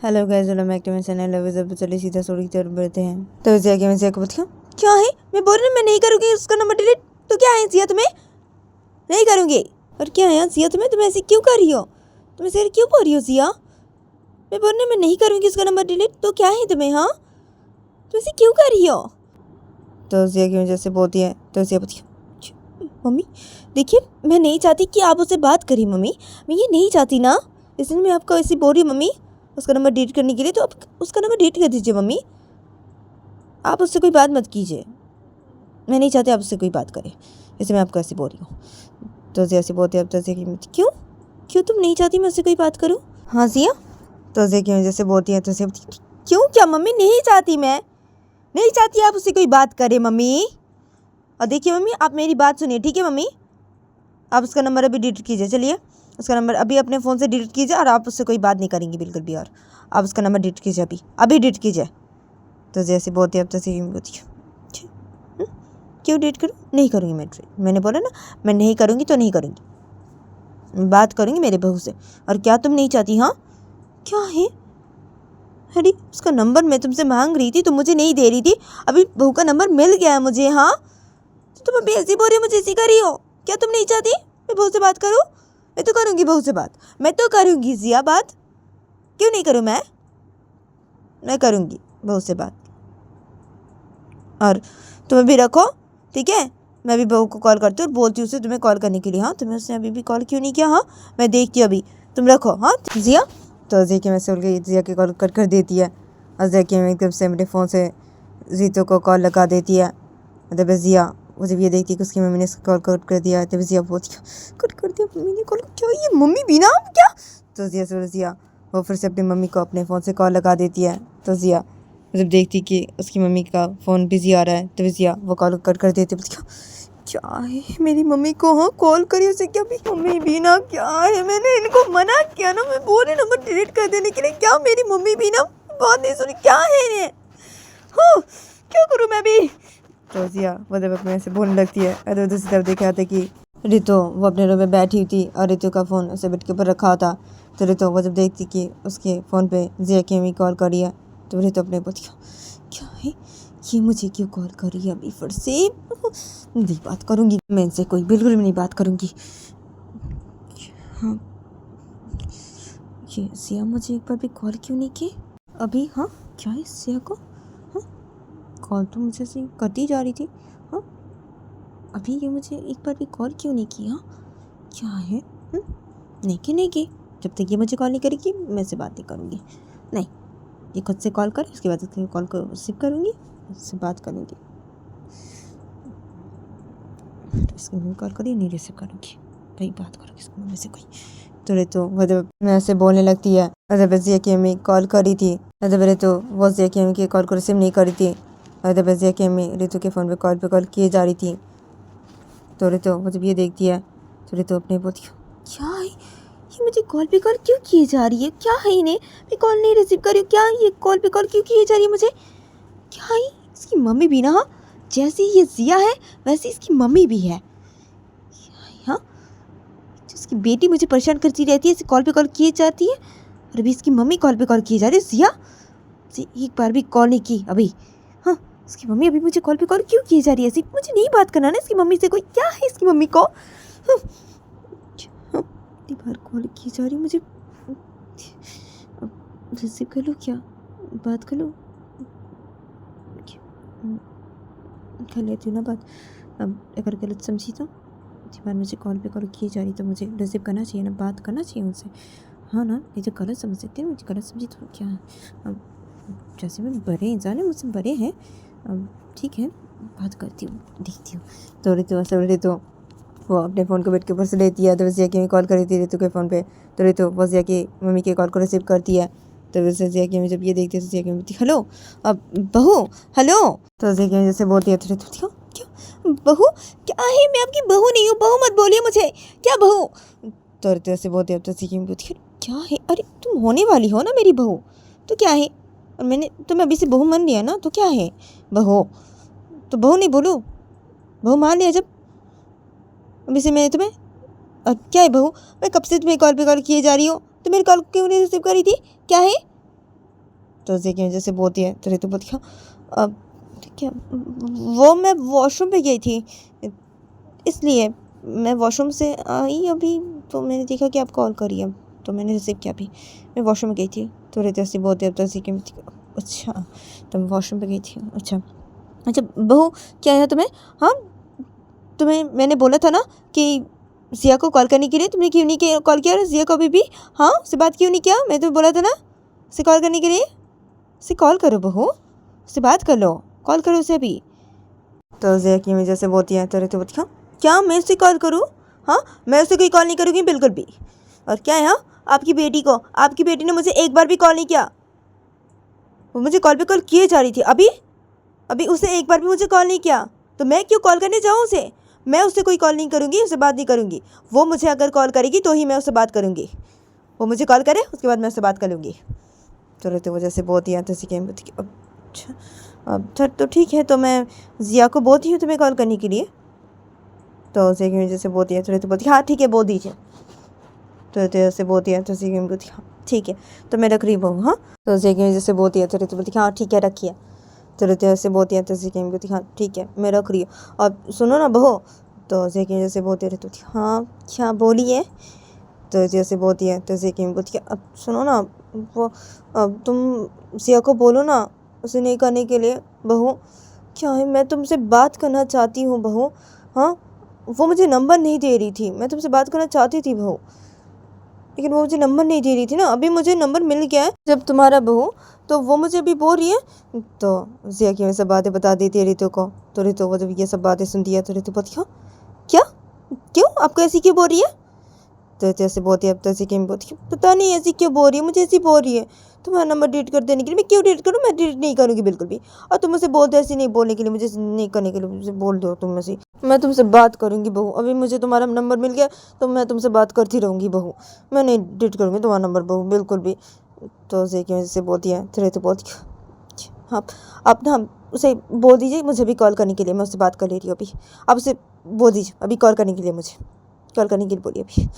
Hello guys, welcome back to my channel. अब चलिए सीधा स्टोरी की तरफ बढ़ते हैं। तो जिया मैं जिया को बताऊं क्या है, मैं बोल रही हूँ मैं नहीं करूँगी उसका नंबर डिलीट। तो क्या है जिया, तुम्हें नहीं करूँगी। और क्या है जिया, तुम ऐसे क्यों कर रही हो, तुम ऐसे क्यों बोल रही हो जिया। मैं बोल रही हूँ मैं नहीं करूँगी उसका नंबर डिलीट। तो क्या है तुम्हें, हाँ तुम ऐसे क्यों कर रही हो। तो जिया की वजह से बोलती है। तो जिया बोलती है मम्मी देखिए मैं नहीं चाहती कि आप उससे बात करिए मम्मी, मैं ये नहीं चाहती ना, इसलिए मैं आपको ऐसे बोल रही हूँ मम्मी उसका नंबर डिलीट करने के लिए। तो आप उसका नंबर डिलीट कर दीजिए मम्मी, आप उससे कोई बात मत कीजिए, मैं नहीं चाहती आप उससे कोई बात करें, इसलिए मैं आपको ऐसे बोल रही हूँ। तो जैसे बोलते अब जैसे कि क्यों क्यों तुम नहीं चाहती मैं उससे कोई बात करूँ। हाँ जिया, तो जैसे बोलती है तो क्यों, क्या मम्मी नहीं चाहती, मैं नहीं चाहती आप उससे कोई बात करे मम्मी। और देखिए मम्मी आप मेरी बात सुनिए, ठीक है मम्मी, आप उसका नंबर अभी डिलीट कीजिए, चलिए उसका नंबर अभी अपने फ़ोन से डिलीट कीजिए और आप उससे कोई बात नहीं करेंगी बिल्कुल भी। और आप उसका नंबर डिलीट कीजिए, अभी अभी डिलीट कीजिए। तो जैसे बोलती है अब जैसे बोलती है क्यों डिलीट करूँ, नहीं करूँगी मैं डिलीट, मैंने बोला ना मैं नहीं करूँगी तो नहीं करूँगी, बात करूँगी मेरे बहू से। और क्या तुम नहीं चाहती, हाँ क्या है, अरे उसका नंबर मैं तुमसे मांग रही थी तो मुझे नहीं दे रही थी, अभी बहू का नंबर मिल गया है मुझे। हाँ तो तुम अभी ऐसी बोल रही हो, मुझे ऐसी कर रही हो, क्या तुम नहीं चाहती मैं बहू से बात करूँ। मैं तो करूँगी बहू से बात, मैं तो करूँगी जिया बात, क्यों नहीं करूँ मैं करूँगी बहू से बात। और तुम भी रखो, ठीक है, मैं भी बहू को कॉल करती हूँ और बोलती हूँ उसे तुम्हें कॉल करने के लिए। हाँ तुम्हें उसने अभी भी कॉल क्यों नहीं किया, हाँ मैं देखती हूँ अभी, तुम रखो हाँ जिया। तो जिया की मैं सुन गई, जिया की कॉल कर देती है और जिया की एकदम से मेरे फ़ोन से जीतू को कॉल लगा देती है। मतलब जिया वो जब ये देखती है कि उसकी मम्मी ने कॉल कट कर दिया है तब जिया बोलती है कट कर दिया मम्मी ने कॉल, क्या ये मम्मी बिना क्या। तो जिया वो फिर से अपनी मम्मी को अपने फ़ोन से कॉल लगा देती है। तो जिया जब देखती कि उसकी मम्मी का फ़ोन बिजी आ रहा है तो जिया वो कॉल कट कर देती है। क्या है मेरी मम्मी को, हाँ कॉल करी उसे, क्या भी मम्मी बिना क्या है, मैंने इनको मना किया ना, मैं बोले नंबर डिलीट कर देने के लिए, क्या मेरी मम्मी बिना बात नहीं सुनी, क्या है ये, हाँ क्या करूँ मैं भी। तो जिया वो जब अपने से बोलने लगती है अरे दूसरी तरफ देखा था कि रितु वो अपने रूम में बैठी हुई थी और रितु का फ़ोन उसे बेड के ऊपर रखा था। तो रितु वो जब देखती कि उसके फ़ोन पे जिया की मम्मी कॉल करी है तो रितु अपने बोलती क्या है ये मुझे क्यों कॉल करी है अभी फिर से, नहीं बात करूँगी मैं इनसे, कोई बिल्कुल भी नहीं बात करूँगी। हाँ ये जिया मुझे एक बार भी कॉल क्यों नहीं की अभी, हाँ क्या है जिया को, हाँ कॉल तो मुझे से करती जा रही थी, हाँ अभी ये मुझे एक बार भी कॉल क्यों नहीं की, हाँ क्या है, नहीं की, जब तक ये मुझे कॉल नहीं करेगी मैं इससे बात नहीं करूँगी, नहीं ये खुद से कॉल करे उसके बाद उसके कॉल को रिसीव करूँगी, उससे बात करूँगी, इसकी मम्मी कॉल करी नहीं रिसीव करूँगी, भाई बात करूँगी इसकी मम्मी से कोई। तो वो जब मैं ऐसे बोलने लगती है जब जिया की मम्मी कॉल करी थी तो वो जिया की मम्मी की कॉल को रिसीव नहीं करी थी और जब जिया की मम्मी रितु के फ़ोन पे कॉल किए जा रही थी। तो रितु वो जब ये देखती है तो रितु अपने बोलती क्या है ये मुझे कॉल पे कॉल क्यों किए जा रही है, क्या है इन्हें, मैं कॉल नहीं रिसीव कर रही हूँ, क्या ये कॉल पे कॉल क्यों किए जा रही है मुझे, क्या है इसकी मम्मी भी ना, हाँ जैसी ये जिया है वैसी इसकी मम्मी भी है, हाँ इसकी बेटी मुझे परेशान करती रहती है, इसे कॉल पे कॉल किए जाती है और अभी इसकी मम्मी कॉल पे कॉल किए जा रही है। जिया एक बार भी कॉल नहीं की अभी, हाँ इसकी मम्मी अभी मुझे कॉल पे कॉल क्यों किए जा रही है, ऐसी मुझे नहीं बात करना ना इसकी मम्मी से, कोई क्या है इसकी मम्मी को, इतनी बार कॉल की जा रही मुझे, अब रिसीव कर लो क्या, बात कर लो, कर लेती हूँ ना बात। अब अगर गलत समझी तो इतनी बार मुझे कॉल पे कॉल की जा रही तो मुझे रिसीव करना चाहिए ना, बात करना चाहिए उनसे, हाँ ना, ये तो गलत समझ सकते हैं, मुझे गलत समझी तो क्या है, अब जैसे मैं बड़े इंसान है मुझसे बड़े हैं, अब ठीक है बात करती हूँ देखती हूँ। तो रितु ऐसा रितु वो अपने फ़ोन को बेड के ऊपर से लेती है तो जिया की कॉल करी थी रितु के फ़ोन पे, तो रितु वो जिया की मम्मी के कॉल को रिसीव करती है। तो वैसे जिया की मम्मी जब ये देखती है तो जिया की मम्मी हेलो अब बहू हेलो, तो जिया की मम्मी जैसे बोलती है तो रितु क्या बहू, क्या है मैं आपकी बहू नहीं हूँ, बहू मत बोलिए मुझे, क्या बहू। तो रितु ऐसे बोलती है तो जिया की मम्मी बोलती है क्या है, अरे तुम होने वाली हो ना मेरी बहू, तो क्या है, और मैंने तुम्हें अभी से बहू मान लिया ना, तो क्या है बहू, तो बहू नहीं बोलूँ, बहू मान लिया जब अभी से मैंने तुम्हें, अब क्या है बहू, मैं कब से तुम्हें कॉल पे कॉल किए जा रही हूँ तो मेरी कॉल क्यों नहीं रिसीव करी थी, क्या है तो उसे की वजह से बोलती है तो रितु बोलती है अब क्या, वो मैं वॉशरूम पे गई थी इसलिए मैं वॉशरूम से आई अभी, तो मैंने देखा कि आप कॉल करी अब तो मैंने रिसीव किया अभी, मैं वॉशरूम में गई थी। तो रितु से बोलती है तो उसी की अच्छा तो मैं वॉशरूम पे गई थी, अच्छा अच्छा बहू क्या है तुम्हें, हाँ तुम्हें मैंने बोला था ना कि जिया को कॉल करने के लिए, तुमने क्यों नहीं कॉल किया, और जिया को अभी भी हाँ उससे बात क्यों नहीं किया, मैं तुम्हें बोला था ना उसे कॉल करने के लिए, उसे कॉल करो बहू, उससे बात कर लो, कॉल करो उसे अभी। तो जिया की वजह से बोलती है तो रितु बोलती है क्या मैं उसे कॉल करूँ, हाँ मैं उसे कोई कॉल नहीं करूँगी बिल्कुल भी, और क्या है हाँ आपकी बेटी ने मुझे एक बार भी कॉल नहीं किया, वो मुझे कॉल पे कॉल किए जा रही थी, अभी अभी उसे एक बार भी मुझे कॉल नहीं किया, तो मैं क्यों कॉल करने जाऊँ उसे, मैं उससे कोई कॉल नहीं करूँगी, उससे बात नहीं करूँगी, वो मुझे अगर कॉल करेगी तो ही मैं उससे बात करूँगी, वो मुझे कॉल करे उसके बाद मैं उससे बात कर लूँगी। तो रहते वजह से बहुत ही तो सीखें अच्छा अब सर तो ठीक है, तो मैं जिया को बोलती हूँ तुम्हें कॉल करने के लिए, तो उसे की वजह से बोलती है तो रहते बोलती हाँ ठीक है बोल दीजिए, तो रहते से बोलती है तो सीखें बोलती हाँ ठीक है तो मैं रख रही हूँ हाँ, तो उसे की वजह से बोलती है तो रहते बोलती हाँ ठीक है रखिए, तो रहते से बोलती है तो सीखें बोलती हाँ ठीक है मैं रख रही हूँ, और सुनो ना बहू, तो उसे की वजह से बोलती रहती हाँ क्या बोलिए, तो जैसे बोलती है तो सीखें बोलती है अब सुनो ना वो अब तुम जिया को बोलो ना उसे नहीं करने के लिए, बहू क्या है मैं तुमसे बात करना चाहती हूँ बहू, हाँ वो मुझे नंबर नहीं दे रही थी, मैं तुमसे बात करना चाहती थी बहू, लेकिन वो मुझे नंबर नहीं दे रही थी ना, अभी मुझे नंबर मिल गया है जब तुम्हारा बहू, तो वो मुझे अभी बोल रही है, तो जिया की सब बातें बता देती है रितु को, तो रितु वो जब ये सब बातें सुनती है तो रितु बोलती है क्या क्यों आपको ऐसी क्यों बोल रही है, तो जैसे बोलती है अब तो ऐसी क्यों बोलती है पता नहीं ऐसी क्यों बोल रही है, मुझे ऐसी बोल रही है तुम्हारा नंबर डिलीट कर देने के लिए, मैं क्यों डिलीट करूँ, मैं डिलीट नहीं करूँगी बिल्कुल भी, और तुम मुझे बोल दो ऐसे नहीं बोलने के लिए, मुझे नहीं करने के लिए, मुझे बोल दो तुम ऐसे, मैं तुमसे बात करूँगी बहू, अभी मुझे तुम्हारा नंबर मिल गया तो मैं तुमसे बात करती रहूँगी बहू, मैं नहीं डिलीट करूँगी तुम्हारा नंबर बहू बिल्कुल भी। तो उसे की वजह से बोलती है फिर तो बोलती है हाँ आप ना उसे बोल दीजिए मुझे भी कॉल करने के लिए, मैं उससे बात कर ले रही हूँ अभी, आप उसे बोल दीजिए अभी कॉल करने के लिए, मुझे कॉल करने के लिए बोलिए अभी।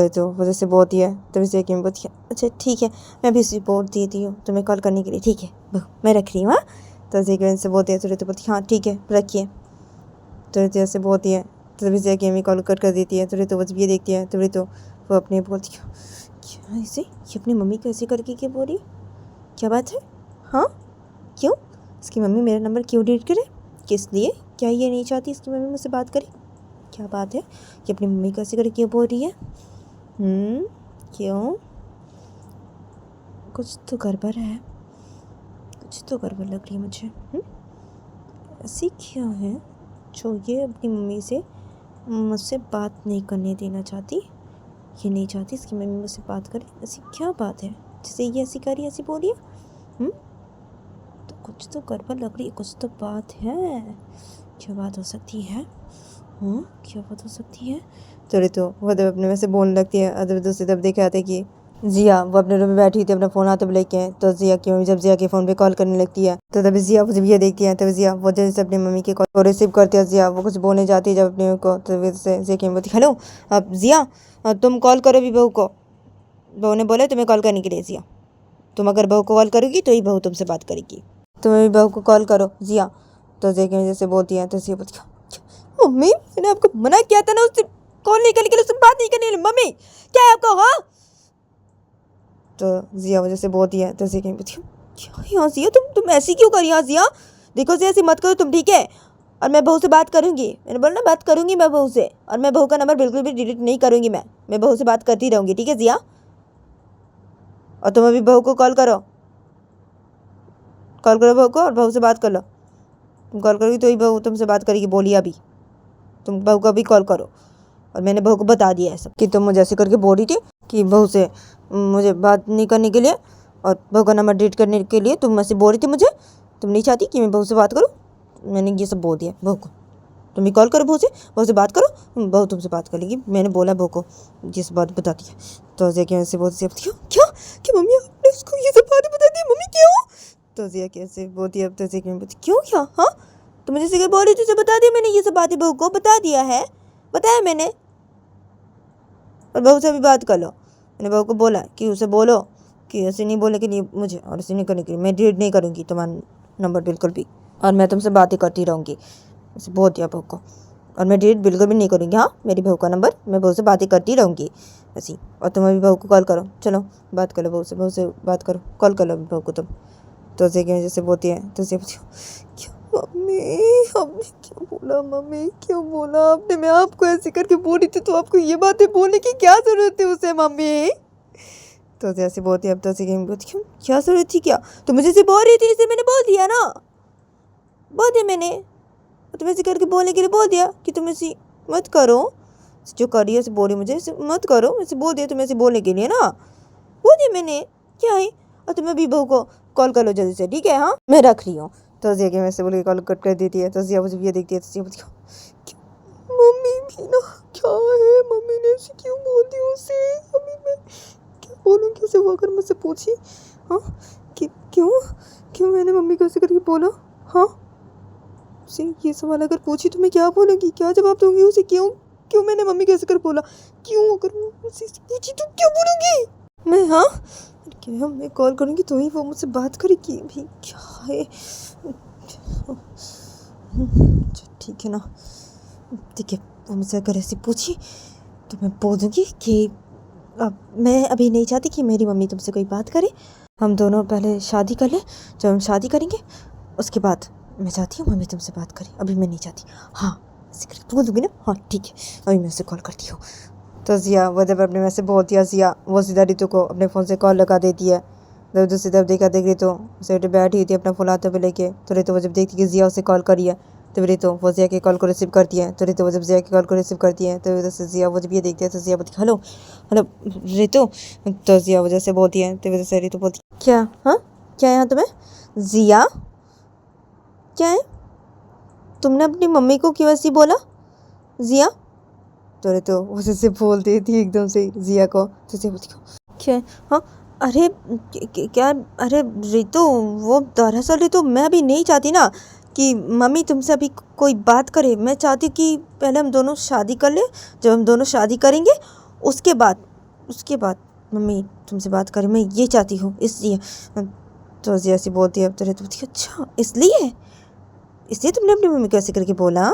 तो वजह से बोलती है तभी से कि बोलती है अच्छा ठीक है मैं भी उसे बोल देती हूँ तुम्हें कॉल करने के लिए, ठीक है बहू मैं रख रही हूँ हाँ, तो उसे की वजह से बोलती है तो बोलती है हाँ ठीक है रखिए, तो जैसे बोलती है तभी से कि कॉल कर देती है, तो जब ये देखती है तभी तो वो अपने बोलती है क्या ऐसे ये अपनी मम्मी को ऐसे करके क्या बोल रही, क्या बात है, हाँ क्यों इसकी मम्मी मेरा नंबर क्यों डिलीट करे, किस लिए, क्या ये नहीं चाहती इसकी मम्मी मुझसे बात करे, क्या बात है कि अपनी मम्मी को ऐसे करके क्यों बोल रही है, क्यों कुछ तो गड़बड़ है, कुछ तो गड़बड़ लग रही है मुझे, ऐसी क्या है जो ये अपनी मम्मी से मुझसे बात नहीं करने देना चाहती, ये नहीं चाहती इसकी मम्मी मुझसे बात करे, ऐसी क्या बात है जिसे ये ऐसी करी ऐसी बोली है, तो कुछ तो गड़बड़ लग रही है, कुछ तो बात है, क्या बात हो सकती है, क्या बात हो सकती है, थोड़ी तो वो तब अपने में से बोलने लगती है, अदब दूसरी तब देखे आते कि जिया वो अपने रूम में बैठी थी अपना फ़ोन हाथ में लेके, तो जिया की मम्मी जब जिया के फ़ोन पे कॉल करने लगती है तो तभी जिया जब ये देखती है तभी जिया वो जैसे अपनी मम्मी के कॉल को रिसीव करती है, जिया वो कुछ बोलने जाती है जब अपने को, तो से जिया की बोलती हेलो अब जिया तुम कॉल करो भी बहू को, बहू ने बोला तुम्हें कॉल करने के लिए, जिया तुम अगर बहू को कॉल करोगी तो ही बहू तुमसे बात करेगी, तुम्हें भी बहू को कॉल करो जिया, तो जिया की जैसे बोलती है तो जिया बोलती है मम्मी मैंने आपको मना किया था ना उससे कॉल नहीं करने के लिए, उससे बात नहीं करने के लिए, मम्मी क्या है आपको, हाँ तो जिया वजह से बोलती है तो जिया कहीं बोलती क्या यहाँ जिया तुम ऐसी क्यों करी यहाँ जिया, देखो जिया ऐसी मत करो तुम ठीक है, और मैं बहू से बात करूँगी, मैंने बोला ना बात करूँगी मैं बहू से, और मैं बहू का नंबर बिल्कुल भी डिलीट नहीं करूँगी, मैं बहू से बात करती रहूँगी ठीक है जिया, और तुम अभी बहू को कॉल करो बहू को और बहू से बात कर लो, तुम कॉल करोगी तो ही बहू तुमसे बात करेगी, बोलिए अभी तुम बहू को अभी कॉल करो, और मैंने बहू को बता दिया है सब कि तुम मुझे ऐसे करके बोल रही थी कि बहू से मुझे बात नहीं करने के लिए और बहू का नंबर डिलीट करने के लिए तुम ऐसे बोल रही थी मुझे, तुम नहीं चाहती कि मैं बहू से बात करूँ, मैंने ये सब बोल दिया बहू को, तुम भी कॉल करो बहू से बात करो, बहू तुमसे बात कर लेगी, मैंने बोला बहू को ये सब बात बता दी है, तो जिया कैसे बोलती है क्या क्या मम्मी आपने उसको ये सब बातें बता दी, मम्मी क्यों, तो जिया कैसे बोलती है अब तो जिया बोलती क्यों क्या, हाँ तो मुझे सिर्फ बोल रही थी बता दिया मैंने ये सब बातें बहू को बता दिया है, बताया मैंने, और बहू से भी बात कर लो, मैंने बहू को बोला कि उसे बोलो कि ऐसे नहीं बोलने के लिए मुझे और ऐसे नहीं करने के लिए मैं डिलीट नहीं करूँगी तुम्हारा नंबर बिल्कुल भी, और मैं तुमसे बातें करती रहूँगी। ऐसे बोल दिया बहू को, और मैं डिलीट बिल्कुल भी नहीं करूँगी। हाँ, मेरी बहू का नंबर, मैं बहू से बातें करती रहूँगी ऐसी। और तुम अभी बहू को कॉल करो, चलो बात कर लो बहू से बात करो, कॉल कर लो अभी बहू को तुम। तो ऐसे की वजह से बोलती है, तो ऐसे क्यों मम्मी, आपने क्यों बोला मम्मी, क्यों बोला आपने? मैं आपको ऐसे करके बोली थी तो आपको ये बातें बोलने की क्या ज़रूरत थी उसे मम्मी? तो जैसे बोलती है, अब तो ऐसे क्यों, क्या ज़रूरत थी क्या? तो मुझे से बोल रही थी, इसे मैंने बोल दिया ना, बोल दिया मैंने। तुम ऐसे करके बोलने के लिए बोल दिया कि तुम ऐसी मत करो, जो कर रही है उसे बोल रही मुझे ऐसे मत करो, ऐसे बोल दिया तुम ऐसे बोलने के लिए ना, बोल दिया मैंने, क्या है? और तुम्हें भी बहू को कॉल कर लो जल्दी से, ठीक है? हाँ, मैं रख रही हूँ। तो जिया के वैसे बोल के कॉल कट कर देती है। तो जिया मुझे ये देखती है, तो जिया बोलती है, मम्मी भी ना, क्या है मम्मी ने ऐसे क्यों बोल दी उसे? अभी मैं क्या बोलूँगी उसे, वो अगर मुझसे पूछी, हाँ कि क्यों क्यों मैंने मम्मी को ऐसे करके बोला, हाँ उसे ये सवाल अगर पूछी तो मैं क्या बोलूँगी, क्या जवाब दूँगी उसे? क्यों क्यों मैंने मम्मी को ऐसे कर बोला, क्यों? अगर मुझसे पूछी तो क्या बोलूँगी मैं? हाँ क्या मैं कॉल करूँगी तो ही वो मुझसे बात करेगी भी, क्या है? ठीक है ना, ठीक है, वो मुझसे अगर ऐसे पूछी तो मैं बोल दूँगी कि अब मैं अभी नहीं चाहती कि मेरी मम्मी तुमसे कोई बात करे, हम दोनों पहले शादी कर लें, जब हम शादी करेंगे उसके बाद मैं चाहती हूँ मम्मी तुमसे बात करे, अभी मैं नहीं चाहती। हाँ ऐसे करके बोल दूँगी ना, हाँ ठीक है, अभी मैं उसे कॉल करती हूँ। तो जिया वो जब अपने वैसे बोलती है, जिया वो सीधा रितु को अपने फ़ोन से कॉल लगा देती है। जब दूसरी तरफ देखा देख रितु उसे बैठी हुई थी अपना फ़ोन हाथ में लेके। तो रितु वो जब देखती कि जिया उसे कॉल करी है, तो रितु वो जिया के कॉल को रिसीव करती है। तो रितु वो जब जिया के कॉल को रिसीव करती है तो वजह से जिया वो जब ये देखती है तो जिया बोलती हेलो हेलो रितु। तो जिया वजह से बोलती है, तो वजह से रितु बोलती क्या, हाँ क्या यहाँ तुम्हें? जिया क्या है, तुमने अपनी मम्मी को क्यों ऐसी बोला जिया? तो रितु वजह से बोल देती है एकदम से जिया को। तो जिया बोलती क्या, हाँ अरे क्या, अरे रितु वो दरअसल रितु मैं अभी नहीं चाहती ना कि मम्मी तुमसे अभी कोई बात करे, मैं चाहती हूँ कि पहले हम दोनों शादी कर ले, जब हम दोनों शादी करेंगे उसके बाद मम्मी तुमसे बात करे, मैं ये चाहती हूँ इसलिए। तो जिया ऐसी बोलती है, तो रितु बोलती है अच्छा इसलिए तुमने अपनी मम्मी को ऐसे करके बोला?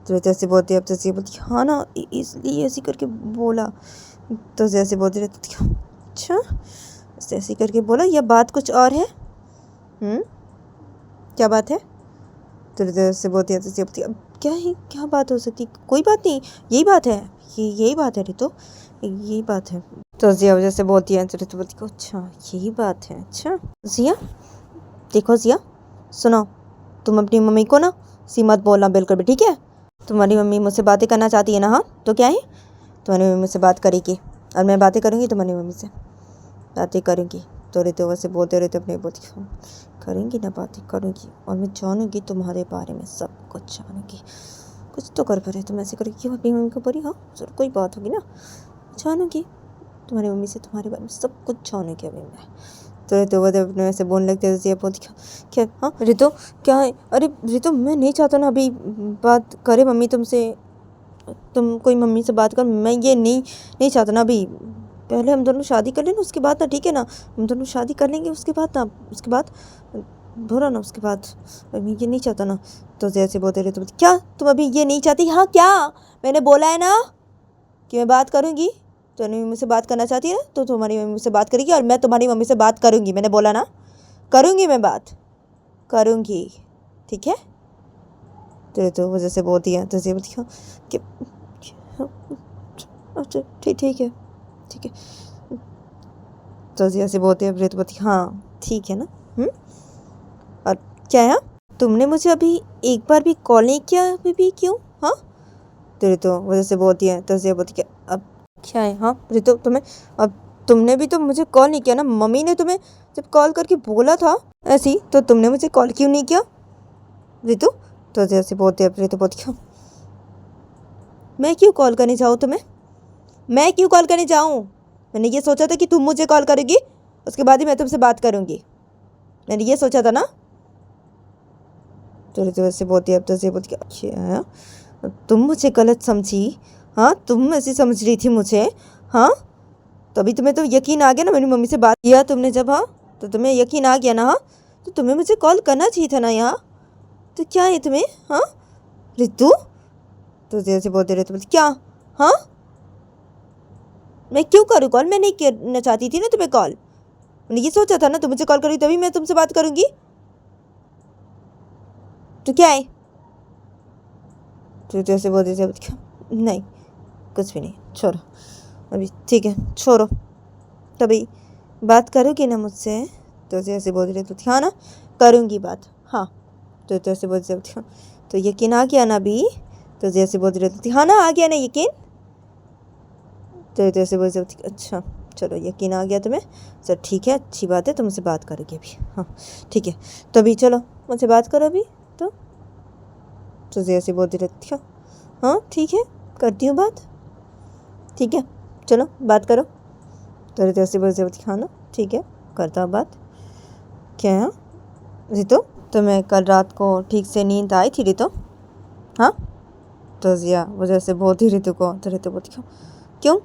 तो जैसे बोलती है, अब जैसे बोलती हाँ ना इसलिए ऐसे करके बोला। तो जैसे बोलती रहती अच्छा ऐसे करके बोला, या बात कुछ और है? क्या बात है? तो जैसे बोलती है, तो बोलती अब क्या है, क्या बात हो सकती, कोई बात नहीं, यही बात है, यही बात है रितु, यही बात है। तो जिया वजह से बोलती है, तो रितु बोलती अच्छा यही बात है, अच्छा जिया देखो जिया सुनो, तुम अपनी मम्मी को ना सी मत बोलना बिल्कुल भी, ठीक है? तुम्हारी मम्मी मुझसे बातें करना चाहती है ना, हाँ तो क्या है, तुम्हारी मम्मी मुझसे बात करेगी और मैं बातें करूँगी तुम्हारी मम्मी से, बातें करूँगी। तो रहते वैसे बोलते रहते अपने बोलती करेंगी ना, बातें करूँगी और मैं जानूँगी तुम्हारे बारे में सब कुछ जानूँगी, कुछ तो कर पड़े तुम ऐसे करेगी क्यों अपनी मम्मी को बोली, हाँ जरूर कोई बात होगी ना, जानूँगी तुम्हारी मम्मी से तुम्हारे बारे में सब कुछ जानूँगी अभी मैं। तो रितु वो जब अपने वैसे बोलने लगते थे बोलती क्या, हाँ रितु क्या है, अरे रितु मैं नहीं चाहता ना अभी बात करे मम्मी तुमसे, तुम कोई मम्मी से बात कर, मैं ये नहीं चाहता ना अभी, पहले हम दोनों शादी कर लें ना उसके बाद ना, ठीक है ना, हम दोनों शादी कर लेंगे उसके बाद ना, उसके बाद बोला ना उसके बाद, मैं ये नहीं चाहता ना। तो जैसे बोलते रहे तो क्या तुम अभी ये नहीं चाहती, हाँ क्या मैंने बोला है ना कि मैं बात करूँगी, तो मम्मी मुझसे बात करना चाहती है तो तुम्हारी मम्मी मुझसे बात करेगी और मैं तुम्हारी मम्मी से बात करूँगी, मैंने बोला ना करूँगी, मैं बात करूँगी, ठीक है? तो वजह से बोलती है, तो ये बोलती है कि अच्छा ठीक है ठीक है। तो जैसे बोलती है तो बोलती हाँ ठीक है ना। और क्या है, तुमने मुझे अभी एक बार भी कॉल नहीं किया अभी भी, क्यों? हाँ तो वजह से बोलती है, तो ये बोलती है अब क्या है, हाँ रितु तुम्हें, अब तुमने भी तो मुझे कॉल नहीं किया ना, मम्मी ने तुम्हें जब कॉल करके बोला था ऐसी तो तुमने मुझे कॉल क्यों नहीं किया रितु? तो जैसे बोलती है रितु बोलती है मैं क्यों कॉल करने जाऊँ तुम्हें, मैं क्यों कॉल करने जाऊँ, मैंने ये सोचा था कि तुम मुझे कॉल करोगी उसके बाद ही मैं तुमसे बात करूँगी, मैंने ये सोचा था ना। तो रितु वैसे बोलती है, अब तो ऐसे बोलती है अच्छा तुम मुझे गलत समझी, हाँ तुम ऐसी समझ रही थी मुझे, हाँ तो अभी तुम्हें तो यकीन आ गया ना, मेरी मम्मी से बात किया तुमने जब, हाँ तो तुम्हें यकीन आ गया ना, हाँ तो तुम्हें मुझे कॉल करना चाहिए था ना यहाँ। तो क्या है तुम्हें, हाँ रितु? तो जैसे बोलते रहते बोलते क्या, हाँ मैं क्यों करूँ कॉल? मैं नहीं करना चाहती थी ना तुम्हें कॉल, मैंने ये सोचा था ना तुम मुझे कॉल करोगी तभी मैं तुमसे बात करूंगी। तो क्या है? तो जैसे बोलते थे क्या, नहीं कुछ भी नहीं, छोड़ो अभी, ठीक है छोड़ो, तभी बात करोगी ना मुझसे? तो जैसे बोल रहे तो हाँ ना करूँगी बात, हाँ तो जैसे बोल रहे थे तो यकीन आ गया ना अभी? तो जैसे बोल रहे थे हाँ ना आ गया ना यकीन? तो जैसे बोल रहे थे अच्छा चलो यकीन आ गया तुम्हें, चल ठीक है अच्छी बात है, तुमसे बात करोगे अभी, हाँ ठीक है तो अभी चलो मुझसे बात करो अभी। तो जैसे बोलती रहती हो हाँ ठीक है करती हूँ बात, ठीक है चलो बात करो। तो जैसे बोलती रहती हाँ ना ठीक है करता हूँ बात। क्या है रितु, तुम्हें कल रात को ठीक से नींद आई थी रितु? हाँ तो जिया वो जैसे बोलती रितु को, तो रितु बोलती क्यों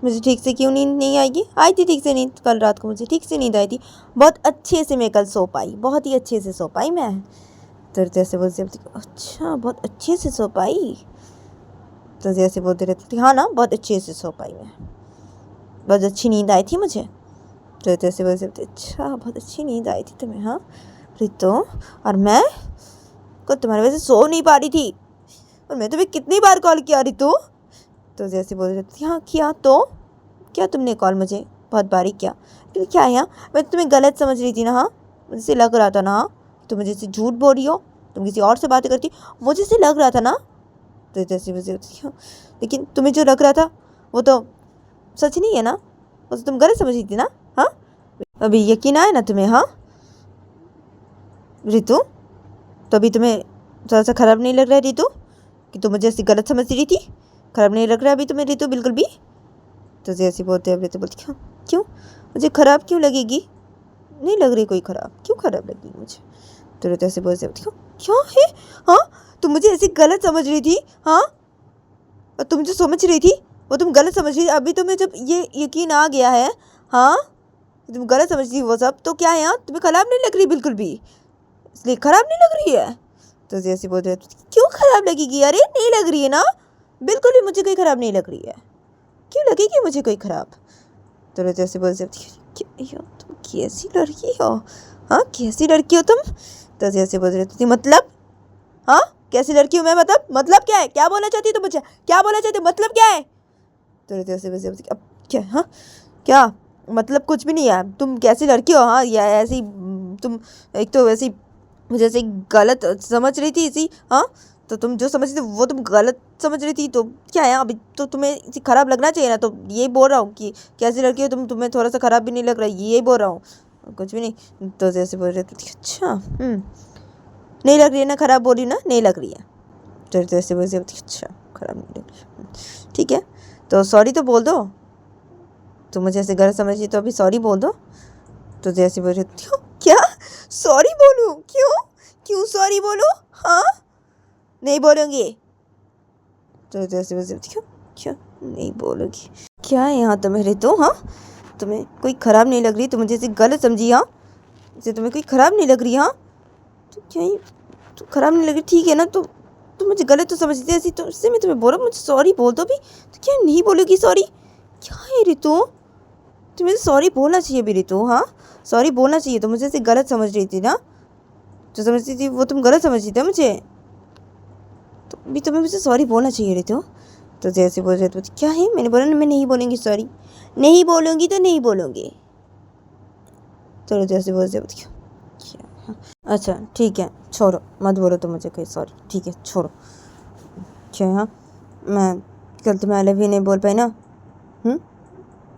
मुझे ठीक से क्यों नींद नहीं आएगी? आई थी ठीक से नींद, कल रात को मुझे ठीक से नींद आई थी, बहुत अच्छे से मैं कल सो पाई, बहुत ही अच्छे से सो पाई मैं। तो जैसे बोलती अच्छा बहुत अच्छे से सो पाई? तो जैसे बोलती रहती थी हाँ ना बहुत अच्छे से सो पाई मैं, बहुत अच्छी नींद आई थी मुझे। तो जैसे बोलते रहती अच्छा बहुत अच्छी नींद आई थी तुम्हें, हाँ रितु? और मैं को तुम्हारी वजह से सो नहीं पा रही थी, और मैं तुम्हें कितनी बार कॉल किया रितु? तो जैसे बोल रही थी हाँ किया, तो क्या तुमने कॉल मुझे बहुत बारी किया, लेकिन क्या है यहाँ मैं तुम्हें गलत समझ रही थी ना, हाँ मुझे लग रहा था ना तुम मुझे से झूठ बोल रही हो, तुम किसी और से बातें करती, मुझे से लग रहा था ना। तो जैसे मुझे हाँ लेकिन तुम्हें जो लग रहा था वो तो सच नहीं है ना, वो तो तुम गलत समझ रही थी ना, हाँ अभी यकीन आया ना तुम्हें, हाँ रितु? तो अभी तुम्हें थोड़ा सा ख़राब नहीं लग रहा है रितु कि तुम मुझे ऐसी गलत समझ रही थी? ख़राब नहीं लग रहा है अभी तुम्हें रितु बिल्कुल भी? तो जैसे बोलते हैं रितु बोलती क्यों क्यों मुझे ख़राब क्यों लगेगी? नहीं लग रही कोई ख़राब, क्यों ख़राब लगेगी मुझे? तो रितु ऐसे बोलते क्यों क्या है, हाँ तुम मुझे ऐसी गलत समझ रही थी, हाँ और तुम जो समझ रही थी वो तुम गलत समझ रही थी, अभी तुम्हें जब ये यकीन आ गया है हाँ तुम गलत समझ रही वो सब, तो क्या है यहाँ तुम्हें ख़राब नहीं लग रही बिल्कुल भी, इसलिए ख़राब नहीं लग रही है? तो जैसे बोल रहे क्यों ख़राब लगेगी? अरे नहीं लग रही है ना बिल्कुल भी, मुझे कोई ख़राब नहीं लग रही है, क्यों लगेगी मुझे कोई ख़राब? तो जैसे बोल रहे तुम कैसी लड़की हो, हाँ कैसी लड़की हो तुम? तो जैसे बोल रहे थे मतलब हाँ कैसी लड़की हूँ मैं, मतलब क्या है, क्या बोलना चाहती है तुम मुझे, क्या बोलना चाहती हो, मतलब क्या है? तो जैसे बोलते अब क्या, हाँ क्या मतलब कुछ भी नहीं है, तुम कैसी लड़की हो, हाँ या ऐसी तुम एक तो वैसी मुझे ऐसे गलत समझ रही थी इसी, हाँ तो तुम जो समझ रही थी वो तुम गलत समझ रही थी, तो क्या है अभी तो तुम्हें इसी ख़राब लगना चाहिए ना, तो यही बोल रहा हूँ कि कैसी लड़की हो तुम, तुम्हें थोड़ा सा ख़राब भी नहीं लग रहा है, यही बोल रहा हूँ, कुछ भी नहीं। तो जैसे बोल रहे थे अच्छा नहीं लग रही है ना, ख़राब बोल रही ना, नहीं लग रही है? तो जैसे बोल रहे अच्छा ख़राब नहीं लग रही, ठीक है तो सॉरी तो बोल दो, तुम मुझे ऐसे गलत समझ रही तो अभी सॉरी बोल दो। तो जैसे बोल रहे क्या सॉरी बोलूँ, क्यों क्यों सॉरी बोलूँ, हाँ नहीं बोलूँगी। तो जैसे वैसे क्यों क्यों नहीं बोलोगी? क्या है यहाँ तुम्हें रितु, हाँ तुम्हें कोई ख़राब नहीं लग रही, तुम मुझे ऐसे गलत समझी, हाँ जैसे तुम्हें कोई ख़राब नहीं लग रही, हाँ तो क्या ही तो ख़राब नहीं लग रही, ठीक है ना, तो तुम मुझे गलत तो समझती ऐसी, तो इससे मैं तुम्हें बोल रहा हूँ मुझे सॉरी बोल दो भी, तो क्या नहीं बोलोगी सॉरी? क्या है रितु तुम्हें सॉरी बोलना चाहिए भी रितु, हाँ सॉरी बोलना चाहिए, तो मुझे ऐसे गलत समझ रही थी ना, जो समझती थी वो तुम गलत समझ रही थी मुझे, तो भी तुम्हें मुझे सॉरी बोलना चाहिए रितु। तो जैसे बोल रहे थे क्या है, मैंने बोला ना मैं नहीं बोलूँगी सॉरी, नहीं बोलूँगी तो नहीं बोलूँगी। तो जैसे बोल रहे क्या, अच्छा ठीक है छोड़ो मत बोलो तो मुझे कोई सॉरी, ठीक है छोड़ो। क्या हाँ मैं कल तुम्हें आई लव यू नहीं बोल पाई ना,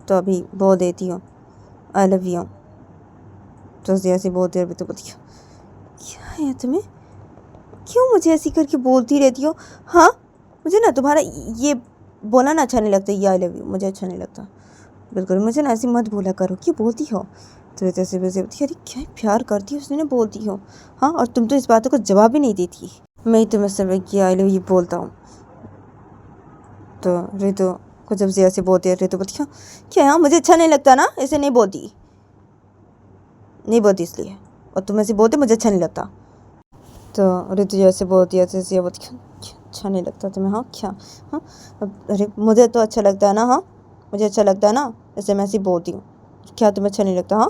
तो अभी बोल देती हूँ आई लव यू। तो जैसे बोलते रहे तो बोलती क्या है तुम्हें, क्यों मुझे ऐसी करके बोलती रहती हो, हाँ मुझे ना तुम्हारा ये बोला ना अच्छा नहीं लगता, ये आई लव यू मुझे अच्छा नहीं लगता बिल्कुल, मुझे ना ऐसी मत बोला करो, क्यों बोलती हो? तो जैसे वैसे अरे क्या प्यार करती हो उसने ना बोलती हो, हाँ और तुम तो इस बातों का जवाब ही नहीं देती, मैं ही तुम्हें समय कि आई लव यू बोलता हूँ। तो रितु कुछ जब जिया से बोलती है ऋतु बोलती क्या है, मुझे अच्छा नहीं लगता ना, ऐसे नहीं बोलती इसलिए, और तुम ऐसे बोलते मुझे अच्छा नहीं लगता। तो ऋतु जैसे बोलती है जिया बोलती अच्छा नहीं लगता तुम्हें, हाँ क्या, हाँ अरे मुझे तो अच्छा लगता है ना, हाँ मुझे अच्छा लगता है ना, ऐसे मैं ऐसी बोलती हूँ, क्या तुम्हें अच्छा नहीं लगता, हाँ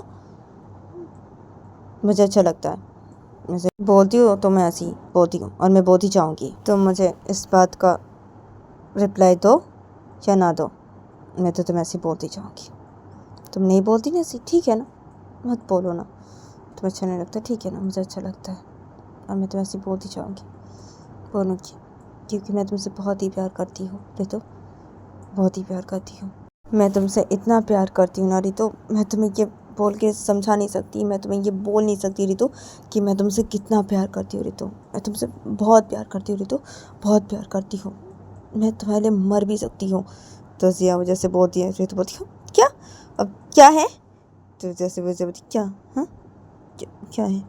मुझे अच्छा लगता है, मैं बोलती हूँ तो मैं ऐसी बोलती हूँ और मैं बोलती चाहूँगी। तुम मुझे इस बात का रिप्लाई दो या ना दो, मैं तो तुम्हें ऐसी बोलती चाहूँगी। तुम नहीं बोलती ना ऐसी, ठीक है ना, मत बोलो ना, तुम्हें अच्छा नहीं लगता, ठीक है ना, मुझे अच्छा लगता है और मैं तुम्हें ऐसी बोलती चाहूँगी, बोलूँगी, क्योंकि मैं तुमसे बहुत ही प्यार करती हूँ रितु, बहुत ही प्यार करती हूँ। मैं तुमसे इतना प्यार करती हूँ ना रितु, मैं तुम्हें ये बोल के समझा नहीं सकती, मैं तुम्हें ये बोल नहीं सकती रितु कि मैं तुमसे कितना प्यार करती हूँ रितु, मैं तुमसे बहुत प्यार करती हूँ रितु, बहुत प्यार करती हूँ, मैं तुम्हारे लिए मर भी सकती हूँ। तो जिया वजह से बोलती है ऋतु बोलती हूँ क्या, अब क्या है, तो जैसे वजह बोलती क्या, हाँ क्या है,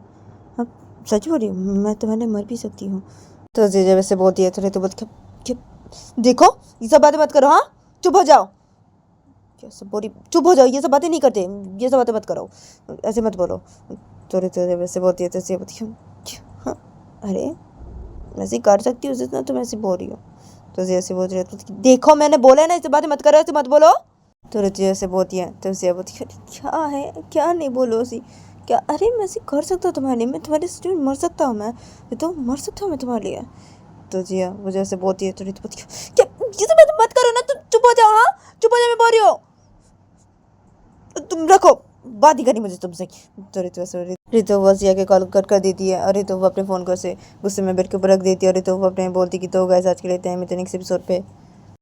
अब सच बोल रही हूँ, मैं तुम्हारे लिए मर भी सकती हूँ। तो जिया वैसे बोलती है तो ऋतु बोलती देखो ये सब बातें मत करो, हाँ चुप हो जाओ, कैसे बोली, चुप हो जाओ, ये सब बातें नहीं करते, ये सब बातें मत करो, ऐसे मत बोलो। तो ऋतु वैसे बोलती है तो जिया बोलती हाँ अरे वैसे कर सकती हूँ जितना तुम ऐसे बोल रही हो। तो जिया से बोल रही है देखो मैंने बोला है ना, ऐसे बातें मत करो, ऐसे मत बोलो। तो ऋतु से बोलती है तो जिया बोलती है क्या है, क्या नहीं बोलो सी, क्या, अरे मैं ऐसे कर सकता हूँ तुम्हारे लिए, मैं तुम्हारे लिए मर सकता हूँ, मैं तो मर सकता हूँ मैं तुम्हारे लिए। तो जिया वो जैसे बोलती है तो ऋतु बोलती है क्या, ये सब बातें मत करो ना, तुम चुप हो जाओ, हाँ चुप हो जाओ, मैं बोल रही हूँ, तुम रखो, बात ही करनी मुझे तुमसे। तो ऋतु बस जिया के कॉल कर देती है और ऋतु वो अपने फ़ोन को से गुस्से में बेड के ऊपर रख देती है और ऋतु वो अपने बोलती कि तो गाइस आज के लिए इतना ही, मिलते हैं नेक्स्ट एपिसोड पे।